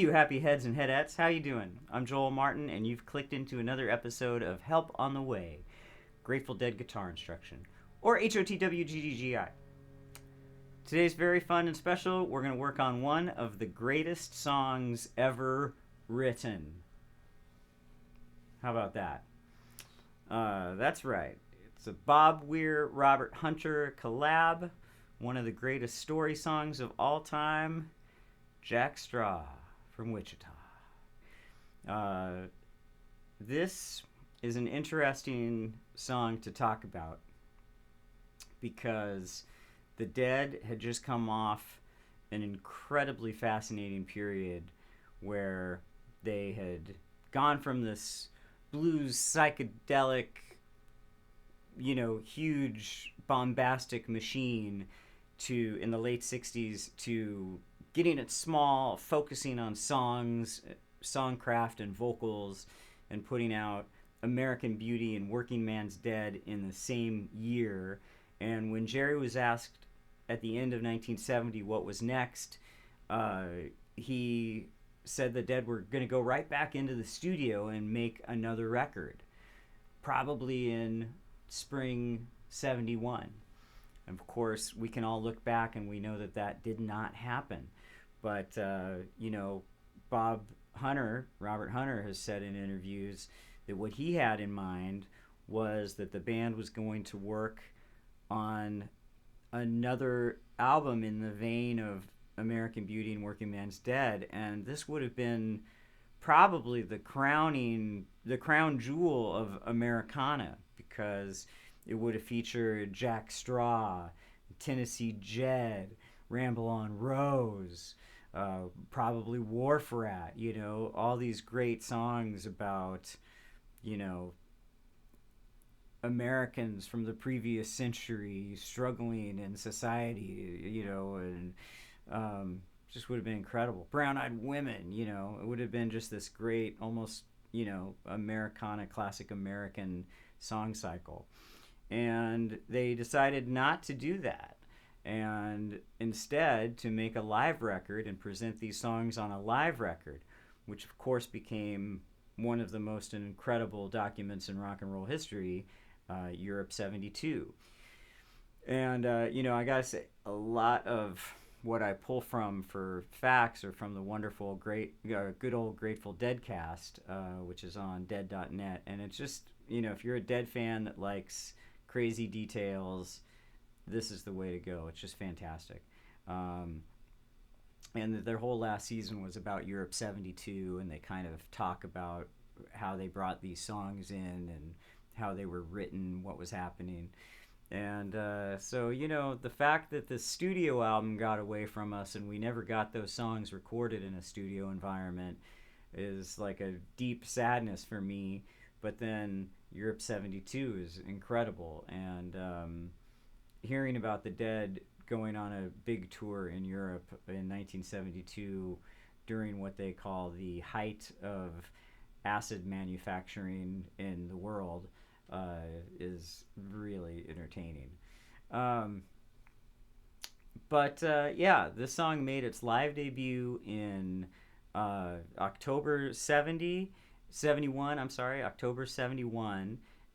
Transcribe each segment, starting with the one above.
you happy heads and headettes. How you doing? I'm Joel Martin, and you've clicked into another episode of Help on the Way, Grateful Dead Guitar Instruction, or HOTWGDGI. Today's very fun and special. We're going to work on one of the greatest songs ever written. How about that? That's right. It's a Bob Weir, Robert Hunter collab. One of the greatest story songs of all time. Jack Straw from Wichita. This is an interesting song to talk about because the Dead had just come off an incredibly fascinating period where they had gone from this blues psychedelic, huge bombastic machine to, in the late 60s, to getting it small, focusing on songs, songcraft and vocals, and putting out American Beauty and Working Man's Dead in the same year. And when Jerry was asked at the end of 1970 what was next, he said the Dead were going to go right back into the studio and make another record, probably in spring 71. And of course, we can all look back and we know that that did not happen. But, Robert Hunter has said in interviews that what he had in mind was that the band was going to work on another album in the vein of American Beauty and Working Man's Dead, and this would have been probably the crown jewel of Americana, because it would have featured Jack Straw, Tennessee Jed, Ramble on Rose, probably Wharf Rat, all these great songs about, Americans from the previous century struggling in society, and just would have been incredible. Brown-Eyed Women, it would have been just this great, almost, Americana, classic American song cycle. And they decided not to do that, and instead to make a live record and present these songs on a live record, which of course became one of the most incredible documents in rock and roll history, Europe 72. And, I gotta say, a lot of what I pull from for facts are from the wonderful, good old Grateful Dead cast, which is on dead.net. And it's just, if you're a Dead fan that likes crazy details, this is the way to go. It's just fantastic. And their whole last season was about Europe 72, and they kind of talk about how they brought these songs in and how they were written, what was happening. And so, the fact that the studio album got away from us and we never got those songs recorded in a studio environment is like a deep sadness for me. But then Europe 72 is incredible. And hearing about the Dead going on a big tour in Europe in 1972 during what they call the height of acid manufacturing in the world is really entertaining. This song made its live debut in October 71,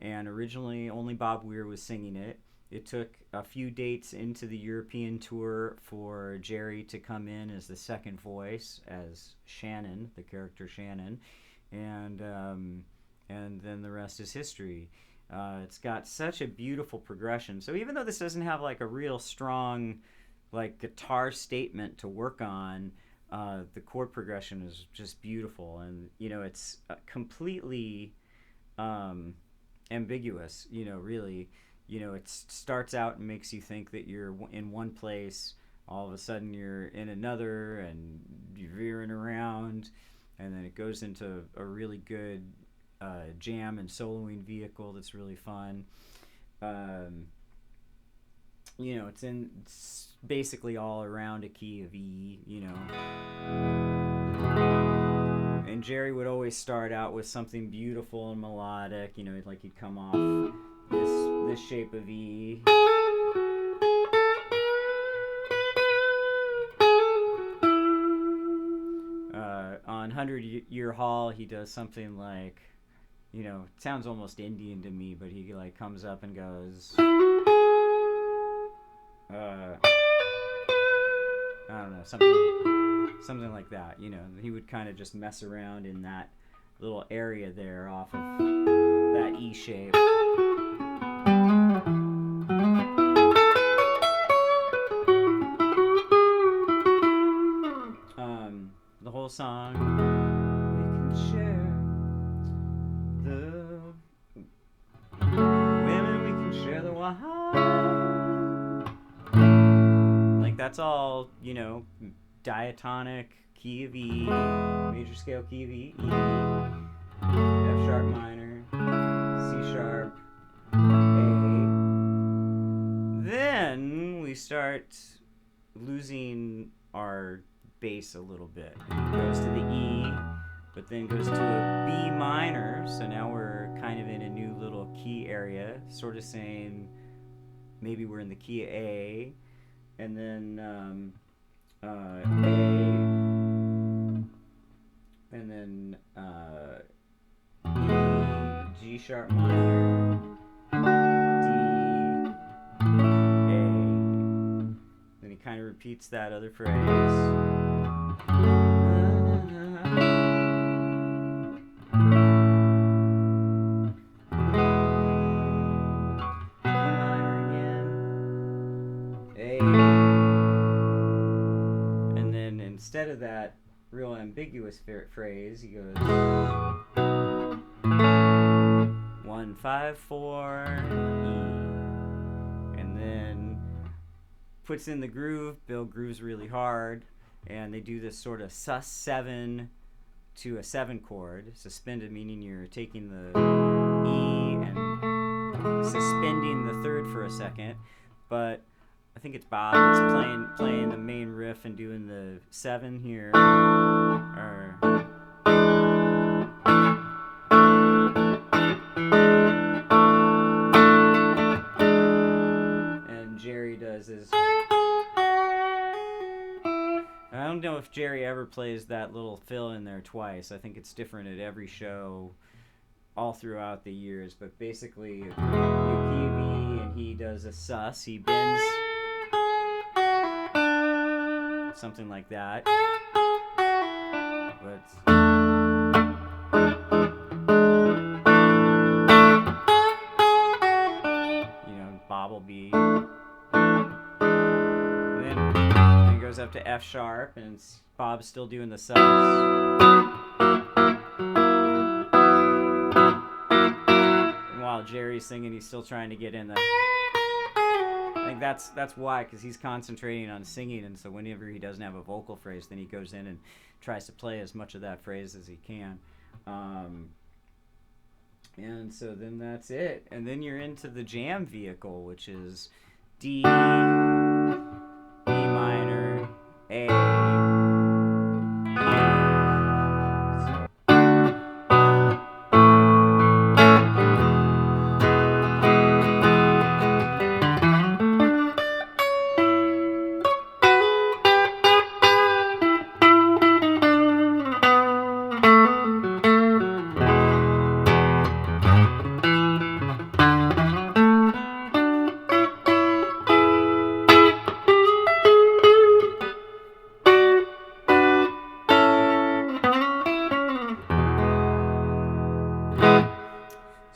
and originally only Bob Weir was singing it. It took a few dates into the European tour for Jerry to come in as the second voice, as Shannon, the character Shannon, and then the rest is history. It's got such a beautiful progression. So even though this doesn't have like a real strong guitar statement to work on, the chord progression is just beautiful, and it's completely ambiguous. Really, it starts out and makes you think that you're in one place. All of a sudden you're in another, and you're veering around, and then it goes into a really good jam and soloing vehicle that's really fun. It's basically all around a key of E, And Jerry would always start out with something beautiful and melodic, like he'd come off this shape of E. on 100 Year Hall, he does something like, you know, it sounds almost Indian to me, but he like comes up and goes, I don't know, something like that. You know, he would kind of just mess around in that little area there off of that E shape. The whole song, we can share the women, we can share the wine. Like, that's all, you know, diatonic, key of E, major scale key of E, E, F sharp minor, C sharp, A. Then we start losing our bass a little bit. It goes to the E, but then goes to a B minor, so now we're kind of in a new little key area, sort of saying maybe we're in the key of A, and then A, and then E, G sharp minor, D, A. Then he kind of repeats that other phrase. Instead of that real ambiguous phrase, he goes 1 5 4 E, and then puts in the groove. Bill grooves really hard, and they do this sort of sus7 to a 7 chord, suspended, meaning you're taking the E and suspending the third for a second, but I think it's Bob that's playing the main riff and doing the 7 here. And Jerry does his. I don't know if Jerry ever plays that little fill in there twice. I think it's different at every show all throughout the years, but basically you key B and he does a sus, he bends something like that. But you know, Bob will be, then he goes up to F sharp, and Bob's still doing the sus. And while Jerry's singing, he's still trying to get in the. I think that's why, because he's concentrating on singing, and so whenever he doesn't have a vocal phrase, then he goes in and tries to play as much of that phrase as he can. And so then that's it. And then you're into the jam vehicle, which is D, B minor, A,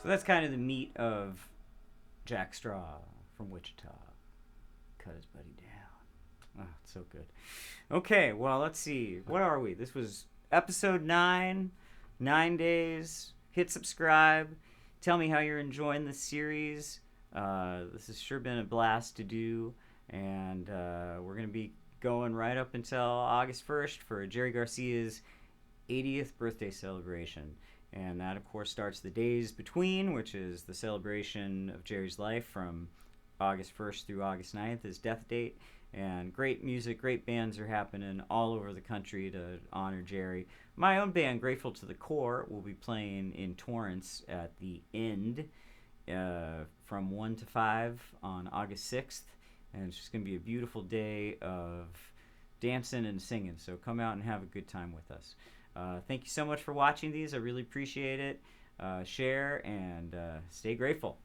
that's kind of the meat of Jack Straw from Wichita. Cut his buddy down. Oh, it's so good. Okay, well, let's see. What are we? This was episode 9. 9 days. Hit subscribe. Tell me how you're enjoying this series. This has sure been a blast to do. And we're going to be going right up until August 1st for Jerry Garcia's 80th birthday celebration. And that, of course, starts the days between, which is the celebration of Jerry's life from August 1st through August 9th, his death date. And great music, great bands are happening all over the country to honor Jerry. My own band, Grateful to the Core, will be playing in Torrance at the End from 1 to 5 on August 6th. And it's just going to be a beautiful day of dancing and singing. So come out and have a good time with us. Thank you so much for watching these. I really appreciate it. Share and stay grateful.